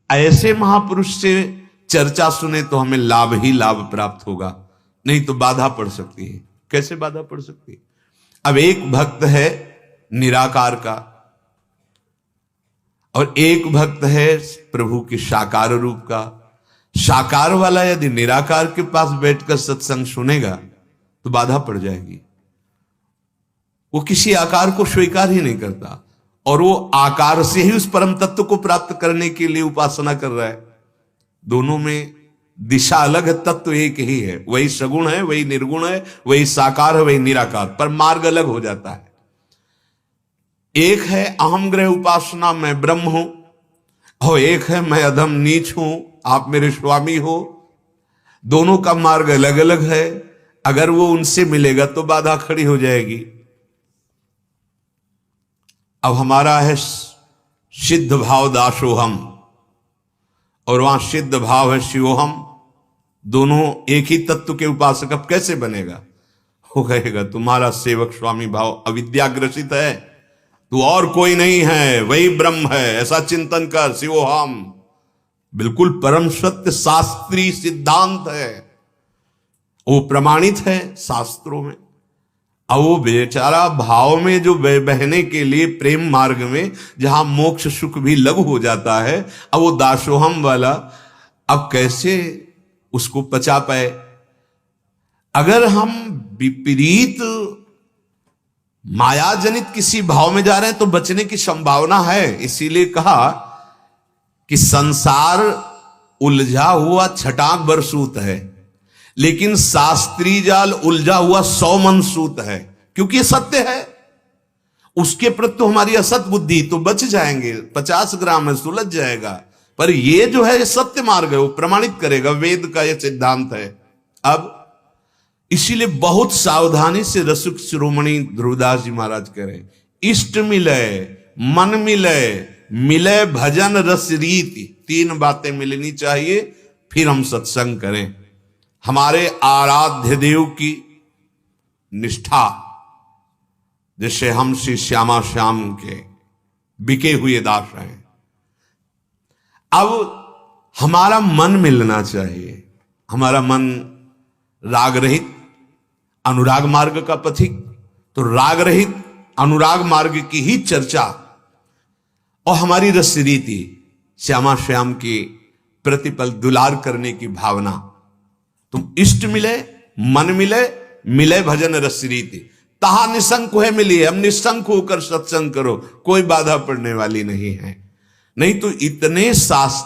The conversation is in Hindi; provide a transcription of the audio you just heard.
ऐसे महापुरुष से चर्चा सुने तो हमें लाभ ही लाभ प्राप्त होगा, नहीं तो बाधा पड़ सकती है। कैसे बाधा पड़ सकती है? अब एक भक्त है निराकार का और एक भक्त है प्रभु के साकार रूप का। साकार वाला यदि निराकार के पास बैठकर सत्संग सुनेगा तो बाधा पड़ जाएगी। वो किसी आकार को स्वीकार ही नहीं करता और वो आकार से ही उस परम तत्व को प्राप्त करने के लिए उपासना कर रहा है। दोनों में दिशा अलग है, तत्व एक ही है। वही सगुण है, वही निर्गुण है, वही साकार है, वही निराकार, पर मार्ग अलग हो जाता है। एक है अहम ग्रह उपासना, मैं ब्रह्म हूं, और एक है मैं अधम नीच हूं, आप मेरे स्वामी हो। दोनों का मार्ग अलग अलग है। अगर वो उनसे मिलेगा तो बाधा खड़ी हो जाएगी। अब हमारा है सिद्ध भाव दासोहम और वहां सिद्ध भाव है शिवोहम। दोनों एक ही तत्व के उपासक। अब कैसे बनेगा? वो कहेगा तुम्हारा सेवक स्वामी भाव अविद्याग्रसित है, तू और कोई नहीं है, वही ब्रह्म है, ऐसा चिंतन कर। शिवोहम बिल्कुल परम सत्य शास्त्रीय सिद्धांत है, वो प्रमाणित है शास्त्रों में। अब वो बेचारा भाव में जो बहने के लिए प्रेम मार्ग में जहां मोक्ष सुख भी लघु हो जाता है, अब वो दासोहम वाला अब कैसे उसको पचा पाए? अगर हम विपरीत मायाजनित किसी भाव में जा रहे हैं तो बचने की संभावना है। इसीलिए कहा कि संसार उलझा हुआ छटाक बरसूत है, लेकिन शास्त्रीय जाल उलझा हुआ 100 मन सूत है। क्योंकि ये सत्य है, उसके प्रति तो हमारी असत बुद्धि तो बच जाएंगे, 50 ग्राम है सुलझ जाएगा। पर ये जो है ये सत्य मार्ग है, वो प्रमाणित करेगा, वेद का ये सिद्धांत है। अब इसीलिए बहुत सावधानी से रसिक शिरोमणि ध्रुवदास जी महाराज कह रहे, इष्ट मिले मन मिले, मिले भजन रस रीति। 3 बातें मिलनी चाहिए, फिर हम सत्संग करें। हमारे आराध्य देव की निष्ठा, जैसे हम श्री श्यामा श्याम के बिके हुए दास हैं। अब हमारा मन मिलना चाहिए। हमारा मन राग रहित अनुराग मार्ग का पथिक, तो राग रहित अनुराग मार्ग की ही चर्चा और हमारी रस रीति, श्यामा श्याम की प्रतिपल दुलार करने की भावना। तुम इष्ट मिले मन मिले, मिले भजन रस रीति। तहा निशंक है मिली, हम निशंक होकर सत्संग करो, कोई बाधा पड़ने वाली नहीं है। नहीं तो इतने शास्त्र